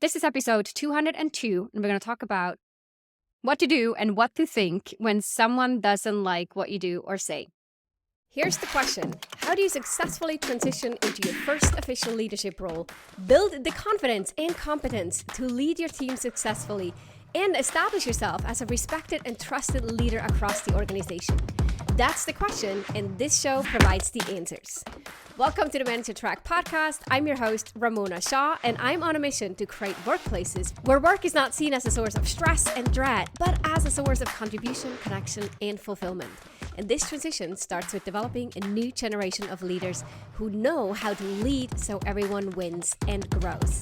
This is episode 202, and we're going to talk about what to do and what to think when someone doesn't like what you do or say. Here's the question. How do you successfully transition into your first official leadership role, build the confidence and competence to lead your team successfully, and establish yourself as a respected and trusted leader across the organization? That's the question, and this show provides the answers. Welcome to the Manager Track podcast. I'm your host, Ramona Shaw, and I'm on a mission to create workplaces where work is not seen as a source of stress and dread, but as a source of contribution, connection, and fulfillment. And this transition starts with developing a new generation of leaders who know how to lead so everyone wins and grows.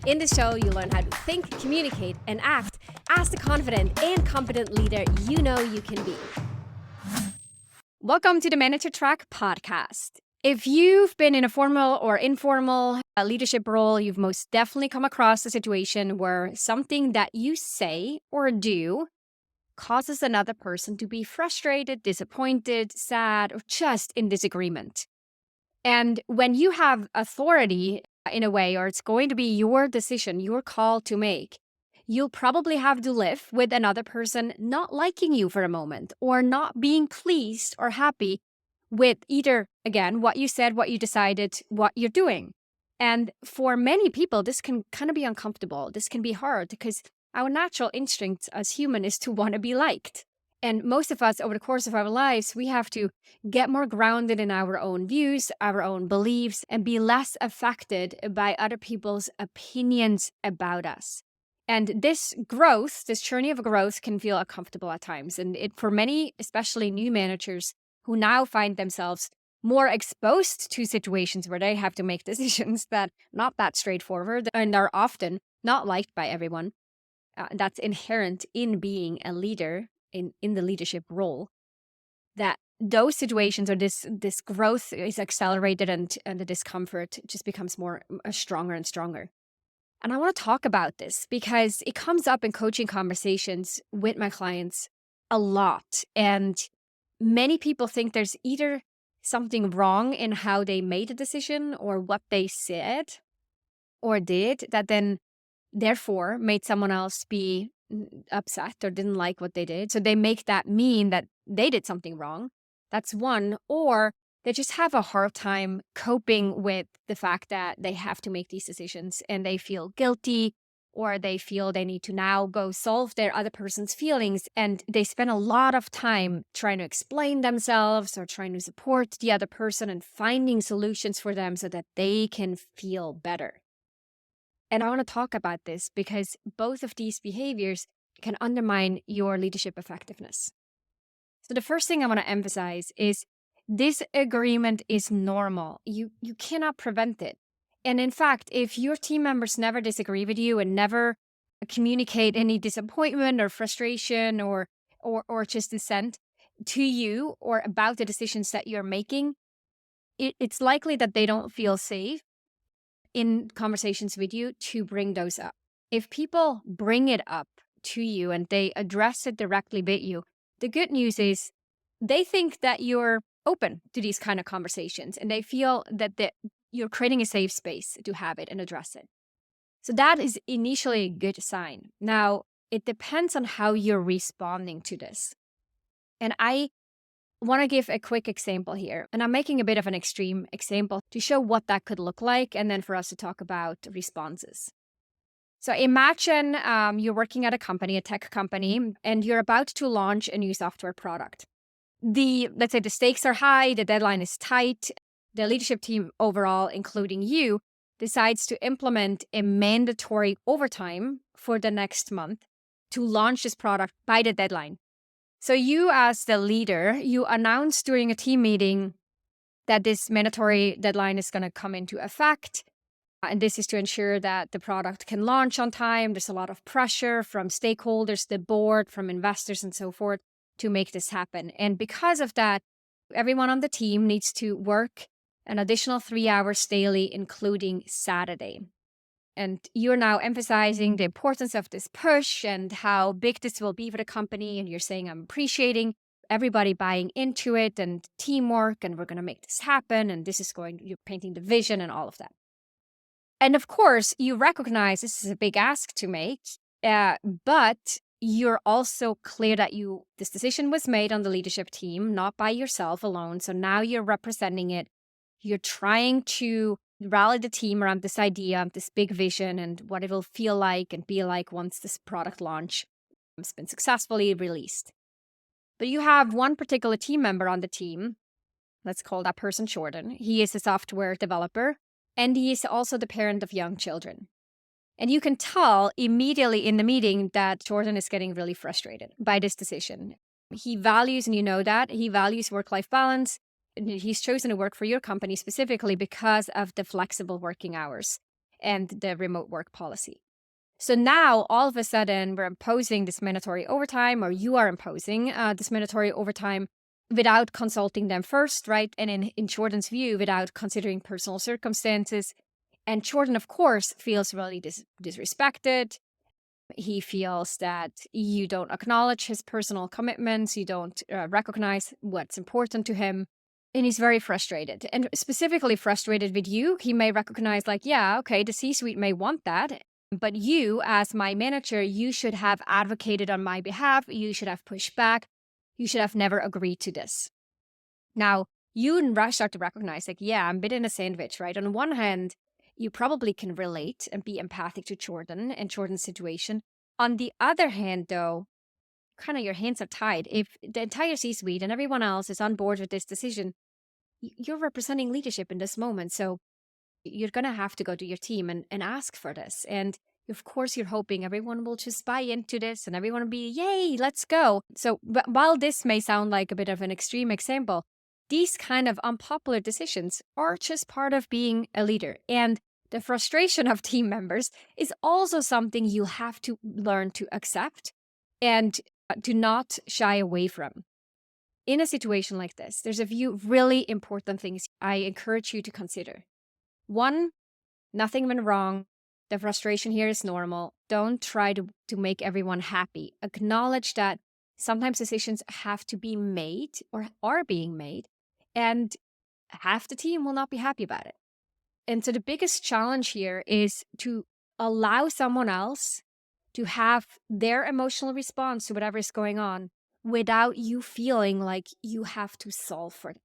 In this show, you learn how to think, communicate, and act as the confident and competent leader you know you can be. Welcome to the Manager Track podcast. If you've been in a formal or informal leadership role, you've most definitely come across a situation where something that you say or do causes another person to be frustrated, disappointed, sad, or just in disagreement. And when you have authority in a way, or it's going to be your decision, your call to make, you'll probably have to live with another person not liking you for a moment or not being pleased or happy with either, again, what you said, what you decided, what you're doing. And for many people, this can kind of be uncomfortable. This can be hard because our natural instinct as human is to want to be liked. And most of us, over the course of our lives, we have to get more grounded in our own views, our own beliefs, and be less affected by other people's opinions about us. And this growth, this journey of growth can feel uncomfortable at times. And for many, especially new managers who now find themselves more exposed to situations where they have to make decisions that not that straightforward and are often not liked by everyone. That's inherent in being a leader in the leadership role. That those situations or this growth is accelerated and the discomfort just becomes more stronger and stronger. And I want to talk about this because it comes up in coaching conversations with my clients a lot. And many people think there's either something wrong in how they made a decision or what they said or did that then therefore made someone else be upset or didn't like what they did. So they make that mean that they did something wrong. That's one. Or they just have a hard time coping with the fact that they have to make these decisions and they feel guilty, or they feel they need to now go solve their other person's feelings. And they spend a lot of time trying to explain themselves or trying to support the other person and finding solutions for them so that they can feel better. And I want to talk about this because both of these behaviors can undermine your leadership effectiveness. So the first thing I want to emphasize is disagreement is normal. You cannot prevent it. And in fact, if your team members never disagree with you and never communicate any disappointment or frustration or just dissent to you or about the decisions that you're making, it's likely that they don't feel safe in conversations with you to bring those up. If people bring it up to you and they address it directly with you, the good news is they think that you're open to these kind of conversations and they feel that you're creating a safe space to have it and address it. So that is initially a good sign. Now, it depends on how you're responding to this. And I want to give a quick example here. And I'm making a bit of an extreme example to show what that could look like and then for us to talk about responses. So imagine you're working at a company, a tech company, and you're about to launch a new software product. Let's say the stakes are high, the deadline is tight. The leadership team overall, including you, decides to implement a mandatory overtime for the next month to launch this product by the deadline. So you as the leader, you announce during a team meeting that this mandatory deadline is going to come into effect. And this is to ensure that the product can launch on time. There's a lot of pressure from stakeholders, the board, from investors and so forth to make this happen. And because of that, everyone on the team needs to work an additional 3 hours daily, including Saturday. And you're now emphasizing the importance of this push and how big this will be for the company. And you're saying, I'm appreciating everybody buying into it and teamwork, and we're going to make this happen. And you're painting the vision and all of that. And of course, you recognize this is a big ask to make, but you're also clear that this decision was made on the leadership team, not by yourself alone. So now you're representing it. You're trying to rally the team around this idea, this big vision, and what it will feel like and be like once this product launch has been successfully released. But you have one particular team member on the team. Let's call that person Jordan. He is a software developer, and he is also the parent of young children. And you can tell immediately in the meeting that Jordan is getting really frustrated by this decision. He values, and you know that, he values work-life balance. And he's chosen to work for your company specifically because of the flexible working hours and the remote work policy. So now, all of a sudden, we're imposing this mandatory overtime, or you are imposing this mandatory overtime without consulting them first, right? And in Jordan's view, without considering personal circumstances. And Jordan, of course, feels really disrespected. He feels that you don't acknowledge his personal commitments. You don't recognize what's important to him. And he's very frustrated, and specifically frustrated with you. He may recognize like, yeah, okay, the C-suite may want that, but you as my manager, you should have advocated on my behalf. You should have pushed back. You should have never agreed to this. Now, you and Rush start to recognize like, yeah, I'm a bit in a sandwich, right? On one hand, you probably can relate and be empathic to Jordan and Jordan's situation. On the other hand, though, kind of your hands are tied. If the entire C-suite and everyone else is on board with this decision, you're representing leadership in this moment. So you're going to have to go to your team and ask for this. And of course, you're hoping everyone will just buy into this and everyone will be, yay, let's go. So while this may sound like a bit of an extreme example, these kind of unpopular decisions are just part of being a leader. And the frustration of team members is also something you have to learn to accept and do not shy away from. In a situation like this, there's a few really important things I encourage you to consider. One, nothing went wrong. The frustration here is normal. Don't try to make everyone happy. Acknowledge that sometimes decisions have to be made or are being made, and half the team will not be happy about it. And so the biggest challenge here is to allow someone else to have their emotional response to whatever is going on without you feeling like you have to solve for it.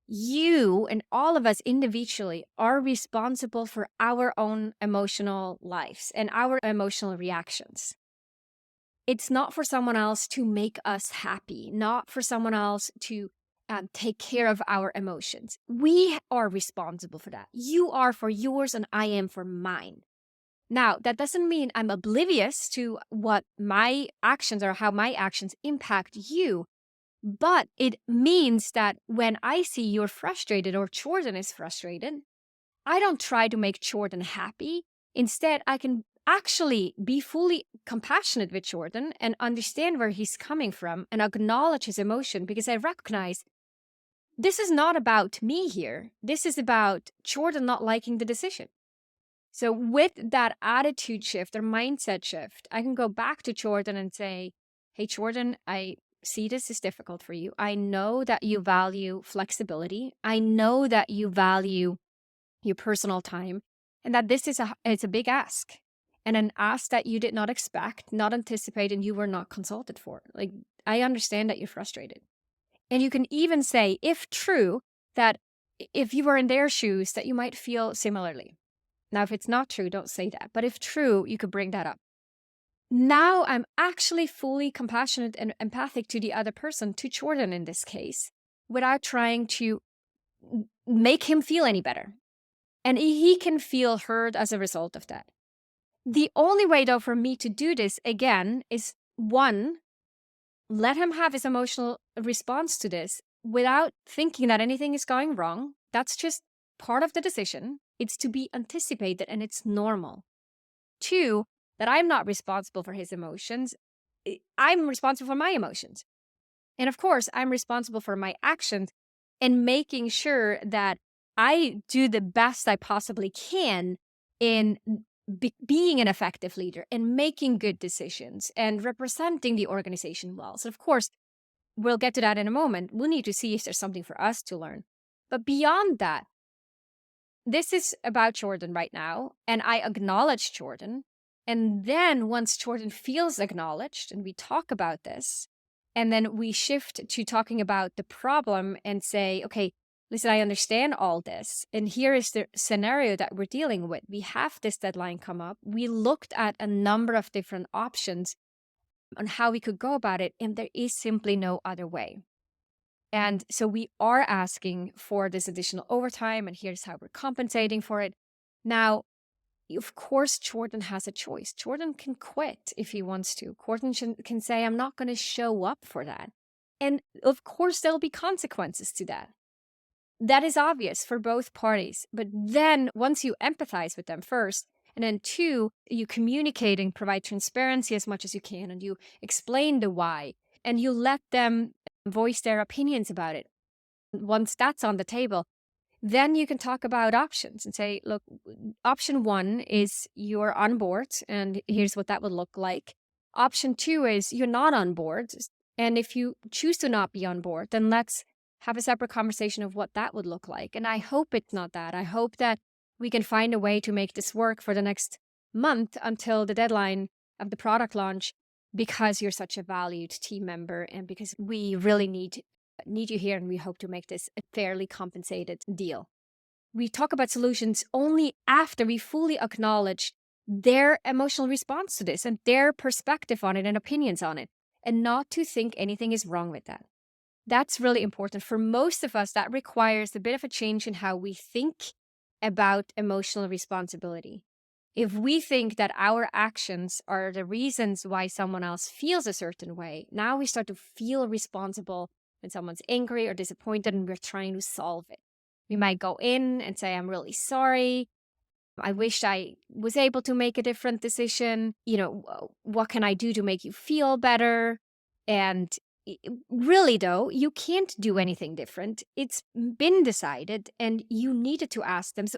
You and all of us individually are responsible for our own emotional lives and our emotional reactions. It's not for someone else to make us happy, not for someone else to take care of our emotions. We are responsible for that. You are for yours and I am for mine. Now, that doesn't mean I'm oblivious to what my actions or how my actions impact you. But it means that when I see you're frustrated or Jordan is frustrated, I don't try to make Jordan happy. Instead, I can actually be fully compassionate with Jordan and understand where he's coming from and acknowledge his emotion, because I recognize this is not about me here. This is about Jordan not liking the decision. So with that attitude shift or mindset shift, I can go back to Jordan and say, hey, Jordan, I see this is difficult for you. I know that you value flexibility. I know that you value your personal time, and that this is it's a big ask, and an ask that you did not expect, not anticipate, and you were not consulted for. Like, I understand that you're frustrated. And you can even say, if true, that if you were in their shoes, that you might feel similarly. Now, if it's not true, don't say that. But if true, you could bring that up. Now I'm actually fully compassionate and empathic to the other person, to Jordan in this case, without trying to make him feel any better. And he can feel heard as a result of that. The only way, though, for me to do this again is, one, let him have his emotional response to this without thinking that anything is going wrong. That's just part of the decision. It's to be anticipated and it's normal. Two, that I'm not responsible for his emotions. I'm responsible for my emotions. And of course, I'm responsible for my actions and making sure that I do the best I possibly can in being an effective leader and making good decisions and representing the organization well. So of course, we'll get to that in a moment. We'll need to see if there's something for us to learn. But beyond that, this is about Jordan right now, and I acknowledge Jordan. And then once Jordan feels acknowledged and we talk about this, and then we shift to talking about the problem and say, okay, listen, I understand all this. And here is the scenario that we're dealing with. We have this deadline come up. We looked at a number of different options on how we could go about it, and there is simply no other way. And so we are asking for this additional overtime, and here's how we're compensating for it. Now, of course, Jordan has a choice. Jordan can quit if he wants to. Jordan can say, I'm not going to show up for that. And of course, there'll be consequences to that. That is obvious for both parties. But then once you empathize with them first, and then two, you communicate and provide transparency as much as you can, and you explain the why, and you let them voice their opinions about it. Once that's on the table, then you can talk about options and say, look, option one is you're on board, and here's what that would look like. Option two is you're not on board. And if you choose to not be on board, then let's have a separate conversation of what that would look like. And I hope it's not that. I hope that we can find a way to make this work for the next month until the deadline of the product launch, because you're such a valued team member and because we really need you here, and we hope to make this a fairly compensated deal. We talk about solutions only after we fully acknowledge their emotional response to this and their perspective on it and opinions on it, and not to think anything is wrong with that. That's really important. For most of us, that requires a bit of a change in how we think about emotional responsibility. If we think that our actions are the reasons why someone else feels a certain way, now we start to feel responsible when someone's angry or disappointed and we're trying to solve it. We might go in and say, I'm really sorry. I wish I was able to make a different decision. What can I do to make you feel better? And really, though, you can't do anything different. It's been decided and you needed to ask them. So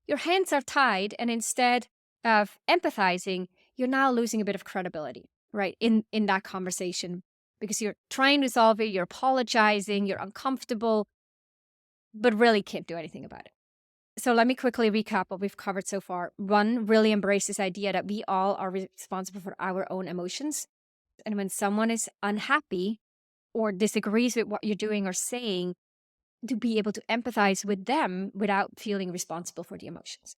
your hands are tied, and instead of empathizing, you're now losing a bit of credibility, right, in that conversation, because you're trying to solve it, you're apologizing, you're uncomfortable, but really can't do anything about it. So let me quickly recap what we've covered so far. One, really embrace this idea that we all are responsible for our own emotions. And when someone is unhappy or disagrees with what you're doing or saying, to be able to empathize with them without feeling responsible for the emotions.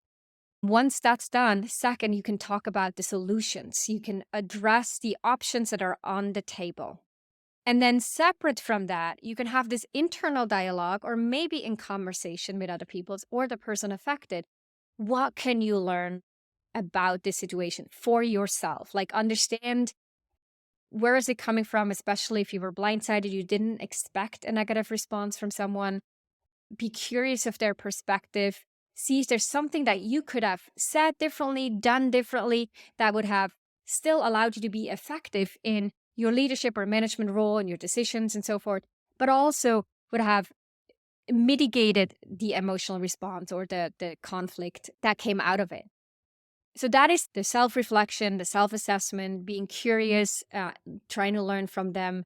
Once that's done, second, you can talk about the solutions. You can address the options that are on the table. And then separate from that, you can have this internal dialogue, or maybe in conversation with other people or the person affected. What can you learn about this situation for yourself? Like, understand, where is it coming from, especially if you were blindsided, you didn't expect a negative response from someone. Be curious of their perspective. See if there's something that you could have said differently, done differently, that would have still allowed you to be effective in your leadership or management role and your decisions and so forth, but also would have mitigated the emotional response or the conflict that came out of it. So that is the self-reflection, the self-assessment, being curious, trying to learn from them,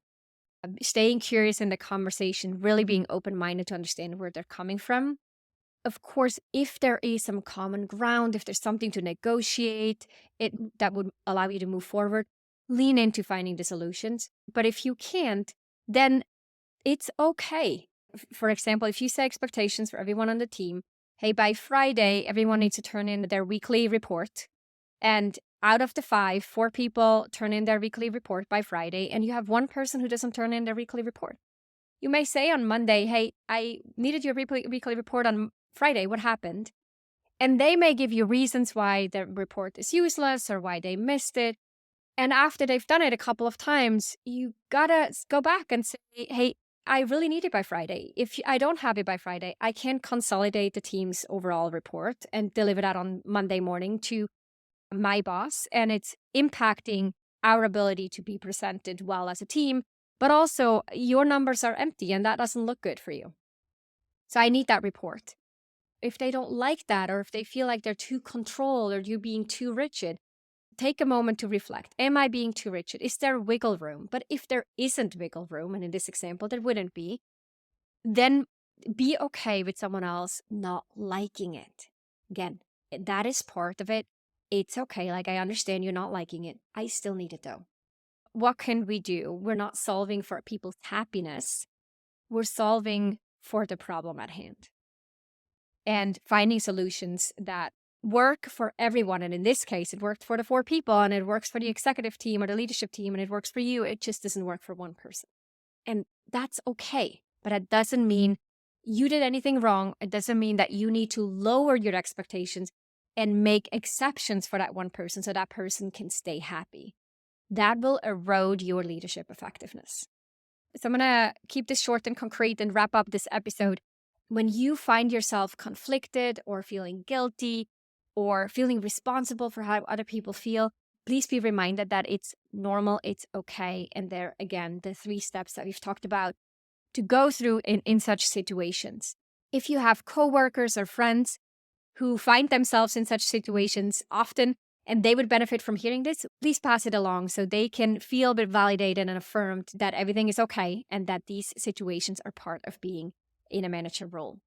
staying curious in the conversation, really being open-minded to understand where they're coming from. Of course, if there is some common ground, if there's something to negotiate, that would allow you to move forward, lean into finding the solutions. But if you can't, then it's okay. For example, if you set expectations for everyone on the team, hey, by Friday, everyone needs to turn in their weekly report. And out of the 5, 4 people turn in their weekly report by Friday, and you have one person who doesn't turn in their weekly report. You may say on Monday, hey, I needed your weekly report on Friday. What happened? And they may give you reasons why the report is useless or why they missed it. And after they've done it a couple of times, you gotta go back and say, hey, I really need it by Friday. If I don't have it by Friday, I can consolidate the team's overall report and deliver that on Monday morning to my boss. And it's impacting our ability to be presented well as a team, but also your numbers are empty and that doesn't look good for you. So I need that report. If they don't like that, or if they feel like they're too controlled or you being too rigid, take a moment to reflect. Am I being too rigid? Is there wiggle room? But if there isn't wiggle room, and in this example, there wouldn't be, then Be okay with someone else not liking it. Again, that is part of it. It's okay. Like, I understand you're not liking it. I still need it though. What can we do? We're not solving for people's happiness. We're solving for the problem at hand and finding solutions that work for everyone. And in this case, it worked for the 4 people, and it works for the executive team or the leadership team, and it works for you. It just doesn't work for one person. And that's okay. But it doesn't mean you did anything wrong. It doesn't mean that you need to lower your expectations and make exceptions for that one person so that person can stay happy. That will erode your leadership effectiveness. So I'm going to keep this short and concrete and wrap up this episode. When you find yourself conflicted or feeling guilty or feeling responsible for how other people feel, please be reminded that it's normal, it's okay. And there, again, the 3 steps that we've talked about to go through in such situations. If you have coworkers or friends who find themselves in such situations often, and they would benefit from hearing this, please pass it along so they can feel a bit validated and affirmed that everything is okay and that these situations are part of being in a manager role.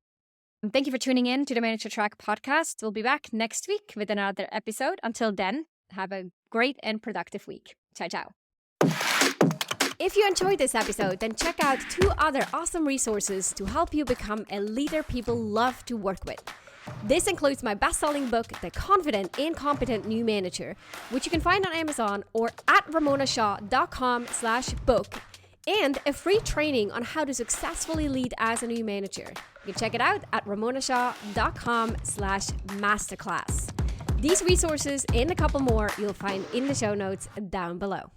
Thank you for tuning in to the Manager Track podcast. We'll be back next week with another episode. Until then, have a great and productive week. Ciao, ciao. If you enjoyed this episode, then check out 2 other awesome resources to help you become a leader people love to work with. This includes my best-selling book, The Confident and Competent New Manager, which you can find on Amazon or at ramonashaw.com/book, and a free training on how to successfully lead as a new manager. You can check it out at ramonashaw.com/masterclass. These resources and a couple more you'll find in the show notes down below.